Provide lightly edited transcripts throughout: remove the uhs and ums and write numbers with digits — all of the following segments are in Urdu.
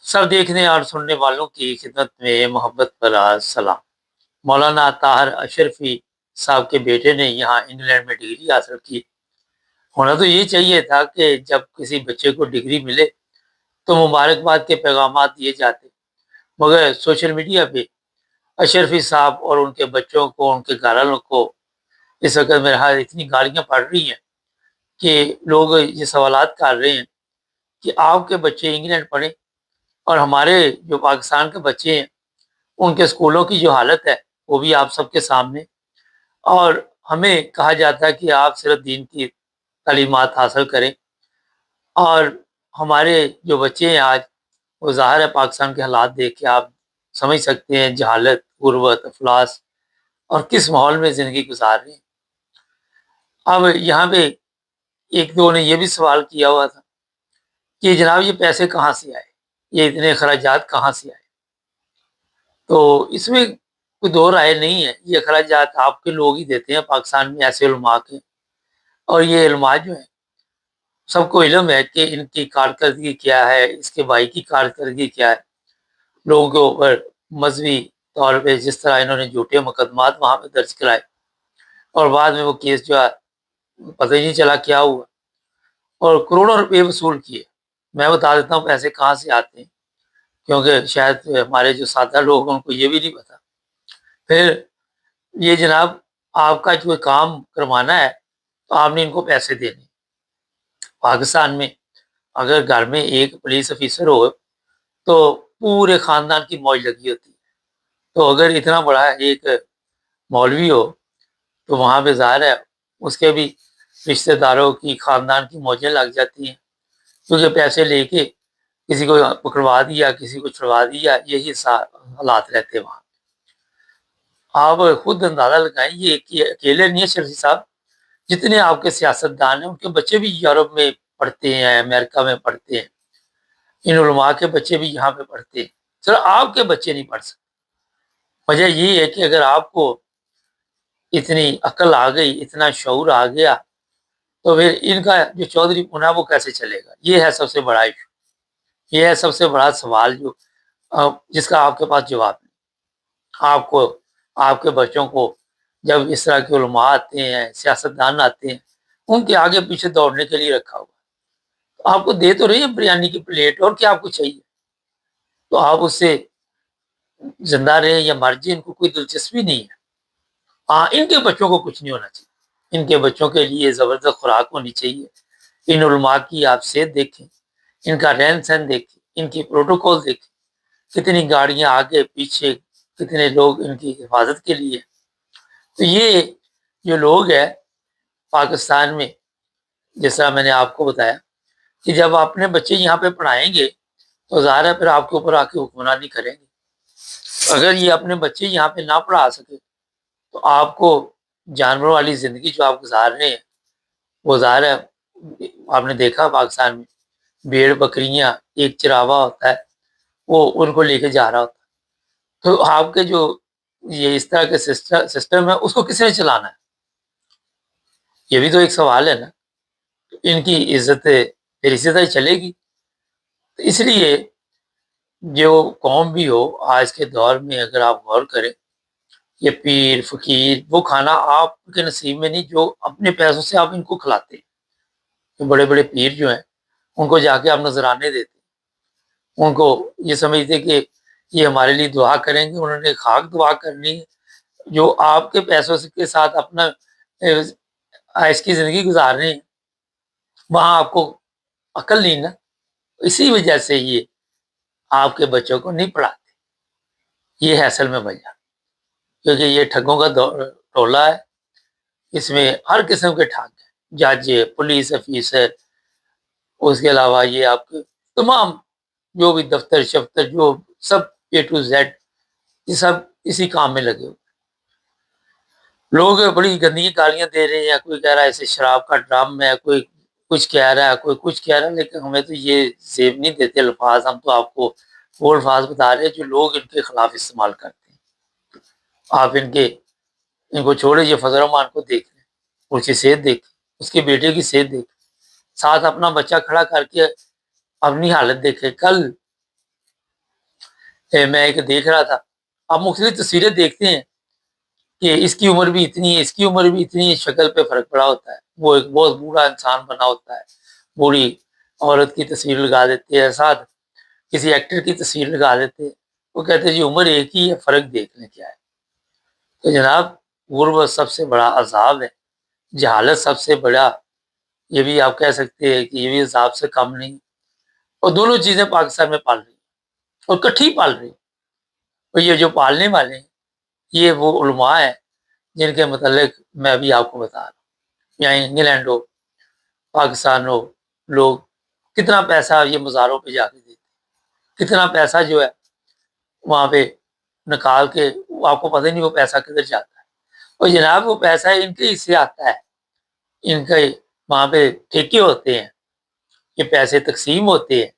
سب دیکھنے اور سننے والوں کی خدمت میں محبت پر سلام۔ مولانا طاہر اشرفی صاحب کے بیٹے نے یہاں انگلینڈ میں ڈگری حاصل کی۔ ہونا تو یہ چاہیے تھا کہ جب کسی بچے کو ڈگری ملے تو مبارکباد کے پیغامات دیے جاتے، مگر سوشل میڈیا پہ اشرفی صاحب اور ان کے بچوں کو، ان کے گھر والوں کو اس وقت میرے ہاتھ اتنی گالیاں پڑ رہی ہیں کہ لوگ یہ سوالات کر رہے ہیں کہ آپ کے بچے انگلینڈ پڑھیں اور ہمارے جو پاکستان کے بچے ہیں ان کے اسکولوں کی جو حالت ہے وہ بھی آپ سب کے سامنے، اور ہمیں کہا جاتا ہے کہ آپ صرف دین کی تعلیمات حاصل کریں، اور ہمارے جو بچے ہیں آج، وہ ظاہر ہے پاکستان کے حالات دیکھ کے آپ سمجھ سکتے ہیں جہالت، غربت، افلاس اور کس ماحول میں زندگی گزار رہے ہیں۔ اب یہاں پہ ایک دو نے یہ بھی سوال کیا ہوا تھا کہ جناب یہ پیسے کہاں سے آئے، یہ اتنے اخراجات کہاں سے آئے؟ تو اس میں کوئی دو رائے نہیں ہے، یہ اخراجات آپ کے لوگ ہی دیتے ہیں پاکستان میں ایسے علماء کے، اور یہ علماء جو ہیں سب کو علم ہے کہ ان کی کارکردگی کیا ہے، اس کے بھائی کی کارکردگی کیا ہے، لوگوں کے اوپر مذہبی طور پہ جس طرح انہوں نے جھوٹے مقدمات وہاں پہ درج کرائے اور بعد میں وہ کیس جو ہے پتہ ہی نہیں چلا کیا ہوا، اور کروڑوں روپے وصول کیے۔ میں بتا دیتا ہوں پیسے کہاں سے آتے ہیں، کیونکہ شاید ہمارے جو سادہ لوگ ہیں ان کو یہ بھی نہیں پتا۔ پھر یہ جناب آپ کا جو کام کروانا ہے تو آپ نے ان کو پیسے دینے۔ پاکستان میں اگر گھر میں ایک پولیس آفیسر ہو تو پورے خاندان کی موج لگی ہوتی ہے، تو اگر اتنا بڑا ایک مولوی ہو تو وہاں پہ ظاہر ہے اس کے بھی رشتہ داروں کی، خاندان کی موجیں لگ جاتی ہیں، کیونکہ پیسے لے کے کسی کو پکڑوا دیا، کسی کو چھڑوا دیا، یہی حالات رہتے وہاں۔ آپ خود اندازہ لگائیں، یہ اکیلے نہیں ہے شرفی صاحب، جتنے آپ کے سیاست دان ہیں ان کے بچے بھی یورپ میں پڑھتے ہیں، امریکہ میں پڑھتے ہیں، ان علماء کے بچے بھی یہاں پہ پڑھتے ہیں، صرف آپ کے بچے نہیں پڑھ سکتے۔ وجہ یہ ہے کہ اگر آپ کو اتنی عقل آ گئی، اتنا شعور آ گیا، تو پھر ان کا جو چودھری پنا وہ کیسے چلے گا؟ یہ ہے سب سے بڑا ایشو، یہ ہے سب سے بڑا سوال جو جس کا آپ کے پاس جواب نہیں۔ آپ کو، آپ کے بچوں کو جب اس طرح کے علماء آتے ہیں، سیاستدان آتے ہیں، ان کے آگے پیچھے دوڑنے کے لیے رکھا ہوا، تو آپ کو دے تو رہی ہے بریانی کی پلیٹ، اور کیا آپ کو چاہیے؟ تو آپ اس سے زندہ رہیں یا مر جائیں، ان کو کوئی دلچسپی نہیں ہے۔ ہاں، ان کے بچوں کو کچھ نہیں ہونا چاہیے، ان کے بچوں کے لیے زبردست خوراک ہونی چاہیے۔ ان علماء کی آپ صحت دیکھیں، ان کا رہن سہن دیکھیں، ان کی پروٹوکول دیکھیں، کتنی گاڑیاں آگے پیچھے، کتنے لوگ ان کی حفاظت کے لیے۔ تو یہ جو لوگ ہیں پاکستان میں، جیسا میں نے آپ کو بتایا کہ جب اپنے بچے یہاں پہ پڑھائیں گے تو ظاہر ہے پھر آپ کے اوپر آ کے حکمرانی کریں گے۔ اگر یہ اپنے بچے یہاں پہ نہ پڑھا سکے تو آپ کو جانوروں والی زندگی جو آپ گزار رہے ہیں وہ ظاہر ہے، آپ نے دیکھا پاکستان میں بھیڑ بکریاں، ایک چراوا ہوتا ہے وہ ان کو لے کے جا رہا ہوتا ہے، تو آپ کے جو یہ اس طرح کے سسٹم ہے اس کو کس نے چلانا ہے؟ یہ بھی تو ایک سوال ہے نا۔ ان کی عزت پھر اسی طرح چلے گی۔ تو اس لیے جو قوم بھی ہو آج کے دور میں، اگر آپ غور کریں، یہ پیر فقیر وہ کھانا آپ کے نصیب میں نہیں جو اپنے پیسوں سے آپ ان کو کھلاتے ہیں۔ جو بڑے بڑے پیر جو ہیں ان کو جا کے آپ نذرانے دیتے ہیں، ان کو یہ سمجھتے کہ یہ ہمارے لیے دعا کریں گے، انہوں نے خاک دعا کرنی ہے۔ جو آپ کے پیسوں کے ساتھ اپنا عائش کی زندگی گزار رہے ہیں، وہاں آپ کو عقل نہیں نا، اسی وجہ سے یہ آپ کے بچوں کو نہیں پڑھاتے۔ یہ ہے اصل میں وجہ، کیونکہ یہ ٹھگوں کا ٹولہ ہے، اس میں ہر قسم کے ٹھگ ہیں، جج، پولیس آفیسر، اس کے علاوہ یہ آپ کے تمام جو بھی دفتر شفتر، جو سب اے ٹو زیڈ، یہ سب اسی کام میں لگے ہوئے۔ لوگ بڑی گندی گالیاں دے رہے ہیں، کوئی کہہ رہا ہے ایسے شراب کا ڈرام ہے، کوئی کچھ کہہ رہا ہے، کوئی کچھ کہہ رہا ہے، لیکن ہمیں تو یہ زیب نہیں دیتے الفاظ، ہم تو آپ کو وہ الفاظ بتا رہے ہیں جو لوگ ان کے خلاف استعمال کرتے ہیں۔ آپ ان کو چھوڑے، یہ فضل الرحمان کو دیکھ لیں، اس کی صحت دیکھیں، اس کے بیٹے کی صحت دیکھیں، ساتھ اپنا بچہ کھڑا کر کے اپنی حالت دیکھیں۔ کل میں ایک دیکھ رہا تھا، آپ مختلف تصویریں دیکھتے ہیں کہ اس کی عمر بھی اتنی ہے، اس کی عمر بھی اتنی ہے، شکل پہ فرق پڑا ہوتا ہے، وہ ایک بہت بوڑھا انسان بنا ہوتا ہے، بوڑھی عورت کی تصویر لگا دیتے ہیں، ساتھ کسی ایکٹر کی تصویر لگا دیتے ہیں، وہ کہتے ہیں جی عمر ایک ہی ہے، فرق دیکھ لیں کیا ہے۔ تو جناب غربت سب سے بڑا عذاب ہے، جہالت سب سے بڑا، یہ بھی آپ کہہ سکتے ہیں کہ یہ بھی عذاب سے کم نہیں، اور دونوں چیزیں پاکستان میں پال رہی ہیں اور کٹھی پال رہی ہیں، اور یہ جو پالنے والے ہیں یہ وہ علماء ہیں جن کے متعلق میں ابھی آپ کو بتا رہا ہوں۔ یہاں انگلینڈ ہو، پاکستان ہو، لوگ کتنا پیسہ یہ مزاروں پہ جا کے دیتے، کتنا پیسہ جو ہے وہاں پہ نکال کے، آپ کو پتہ نہیں وہ پیسہ کدھر جاتا ہے، اور جناب وہ پیسہ ان کے حصے آتا ہے، ان کے وہاں پہ ٹھیکے ہوتے ہیں، یہ پیسے تقسیم ہوتے ہیں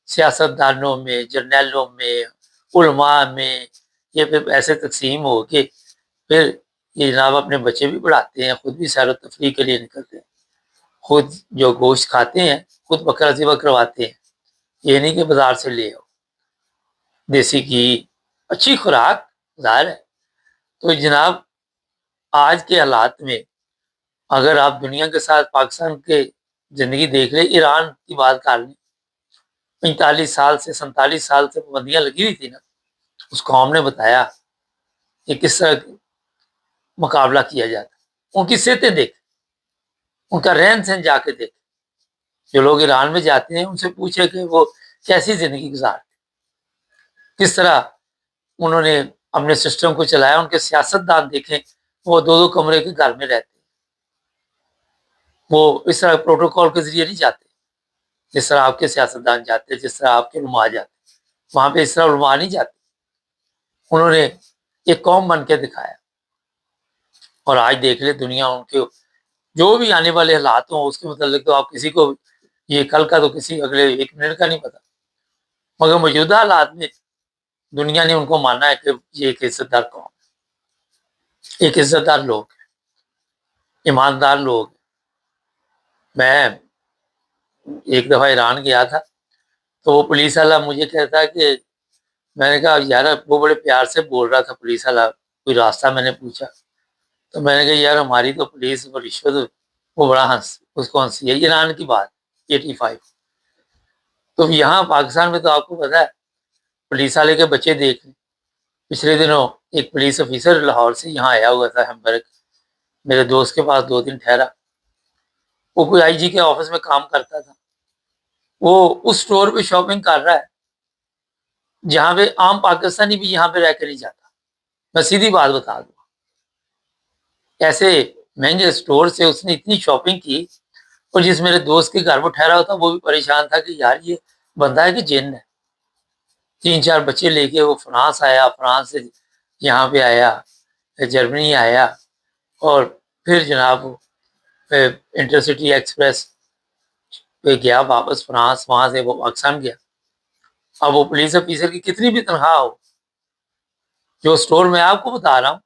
سیاست دانوں میں، جرنیلوں میں، علماء میں، یہ پھر پیسے تقسیم ہو کے پھر یہ جناب اپنے بچے بھی پڑھاتے ہیں، خود بھی سیر و تفریح کے لیے نکلتے ہیں، خود جو گوشت کھاتے ہیں خود بکرا ذبح کرواتے ہیں، یہ نہیں کہ بازار سے لے آؤ، دیسی گھی، اچھی خوراک ظاہر ہے۔ تو جناب آج کے حالات میں اگر آپ دنیا کے ساتھ پاکستان کے زندگی دیکھ لیں، ایران کی بات کر لیں، 45 سال سے 47 سال سے پابندیاں لگی ہوئی تھی نا، اس قوم نے بتایا کہ کس طرح مقابلہ کیا جاتا، ان کی صحتیں دیکھ، ان کا رہن سہن جا کے دیکھ، جو لوگ ایران میں جاتے ہیں ان سے پوچھے کہ وہ کیسی زندگی گزارتے، کس طرح انہوں نے اپنے سسٹم کو چلایا، ان کے سیاست دان دیکھیں، وہ 2 کمرے کے گھر میں رہتے ہیں، وہ اس طرح پروٹوکول کے ذریعے نہیں جاتے جس طرح آپ کے سیاست دان جاتے، جس طرح آپ کے علماء جاتے، وہاں پہ اس طرح علماء نہیں جاتے، انہوں نے ایک قوم بن کے دکھایا، اور آج دیکھ لیں دنیا ان کے جو بھی آنے والے حالات ہوں اس کے متعلق تو آپ کسی کو یہ کل کا تو کسی اگلے 1 منٹ کا نہیں پتا، مگر موجودہ حالات میں دنیا نے ان کو مانا ہے کہ یہ ایک عزت دار قوم، ایک عزت دار لوگ، ایماندار لوگ۔ میں ایک دفعہ ایران گیا تھا تو وہ پولیس والا مجھے کہتا ہے کہ، میں نے کہا یار وہ بڑے پیار سے بول رہا تھا پولیس والا، کوئی راستہ میں نے پوچھا تو میں نے کہا یار ہماری تو پولیس اور رشوت، وہ بڑا اس کو ہنسی ہے، ایران کی بات 85۔ تو یہاں پاکستان میں تو آپ کو پتا ہے پولیس والے کے بچے دیکھ لیں، پچھلے دنوں ایک پولیس آفیسر لاہور سے یہاں آیا ہوا تھا ہیمبرگ، میرے دوست کے پاس 2 دن ٹھہرا، وہ کوئی آئی جی کے آفس میں کام کرتا تھا، وہ اس سٹور پہ شاپنگ کر رہا ہے جہاں پہ عام پاکستانی بھی یہاں پہ رہ کے نہیں جاتا، میں سیدھی بات بتا دوں، ایسے مہنگے سٹور سے اس نے اتنی شاپنگ کی، اور جس میرے دوست کے گھر میں ٹھہرا ہوتا وہ بھی پریشان تھا کہ یار یہ بندہ ہے کہ جن ہے، 3-4 بچے لے کے وہ فرانس آیا، فرانس سے یہاں پہ آیا، جرمنی آیا، اور پھر جناب انٹرسٹی ایکسپریس پہ گیا واپس فرانس، وہاں سے وہ پاکستان گیا۔ اب وہ پولیس آفیسر کی کتنی بھی تنخواہ ہو، جو سٹور میں آپ کو بتا رہا ہوں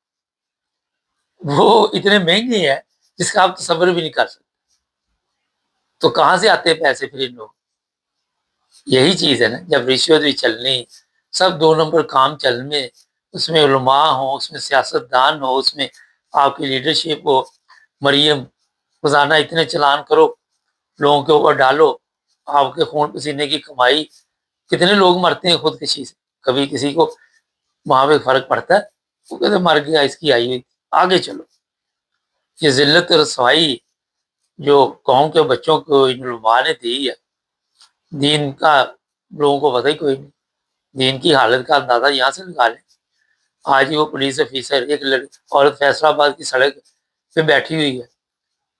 وہ اتنے مہنگے ہیں جس کا آپ تصور بھی نہیں کر سکتے، تو کہاں سے آتے ہیں پیسے پھر ان لوگ؟ یہی چیز ہے نا، جب رشوت بھی چلنی، سب 2 نمبر کام چلنے، اس میں علماء ہوں، اس میں سیاست دان ہو، اس میں آپ کی لیڈرشپ ہو، مریم روزانہ اتنے چلان کرو، لوگوں کے اوپر ڈالو، آپ کے خون پسینے کی کمائی، کتنے لوگ مرتے ہیں خودکشی سے، کبھی کسی کو وہاں پہ فرق پڑتا ہے، وہ کہتے مر گیا اس کی آئی ہوئی، آگے چلو۔ یہ ذلت رسوائی جو قوم کے بچوں کو ان علماء نے دی ہے، دین کا لوگوں کو پتہ ہی کوئی نہیں، دین کی حالت کا اندازہ یہاں سے لگا لیں۔ آج ہی وہ پولیس آفیسر، ایک عورت فیصلہ آباد کی سڑک پہ بیٹھی ہوئی ہے،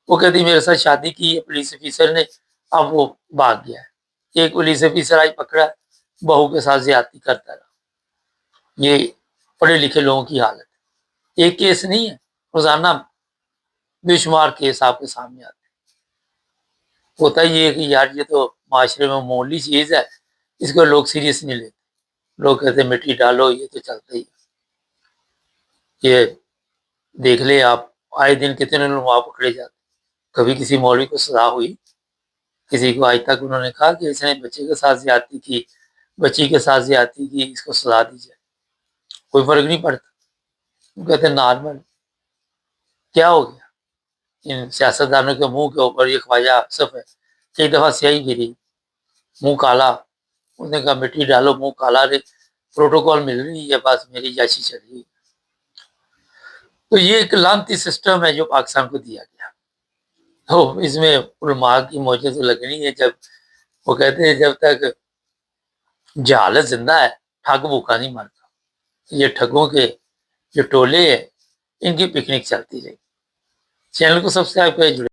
وہ کہتی میرے ساتھ شادی کی ہے پولیس آفیسر نے، اب وہ بھاگ گیا ہے، ایک پولیس آفیسر آج پکڑا، بہو کے ساتھ زیادتی کرتا رہا۔ یہ پڑھے لکھے لوگوں کی حالت ہے، ایک کیس نہیں ہے، روزانہ بے شمار کیس آپ کے سامنے آتے ہیں۔ ہوتا یہ ہے کہ یار یہ تو معاشرے میں معمولی چیز ہے، اس کو لوگ سیریس نہیں لیتے، لوگ کہتے ہیں مٹی ڈالو، یہ تو چلتا ہی ہے۔ یہ دیکھ لیں آپ، آئے دن کتنے لوگ وہاں پکڑے جاتے، کبھی کسی مولوی کو سزا ہوئی؟ کسی کو آج تک انہوں نے کہا کہ اس نے بچے کے ساتھ زیادتی کی، بچی کے ساتھ زیادتی کی، اس کو سزا دی جائے، کوئی فرق نہیں پڑتا. وہ کہتے ہیں نارمل. کیا ہو گیا؟ ان سیاستدانوں کے منہ کے اوپر یہ خواجہ آصف ہے، کئی دفعہ سیاہی گری، منہ کالا. اس نے کہا مٹی ڈالو، منہ کالا، پروٹوکول مل رہی ہے، بس میری جیسی چل رہی ہے. تو یہ ایک لانتی سسٹم ہے جو پاکستان کو دیا گیا. تو اس میں علماء کی موجیں تو لگنی ہے. جب وہ کہتے ہیں جب تک جہالت زندہ ہے ٹھگ بھوکا نہیں مرتا. یہ ٹھگوں کے جو ٹولے ہیں ان کی پکنک چلتی رہی. چینل کو سبسکرائب کریں.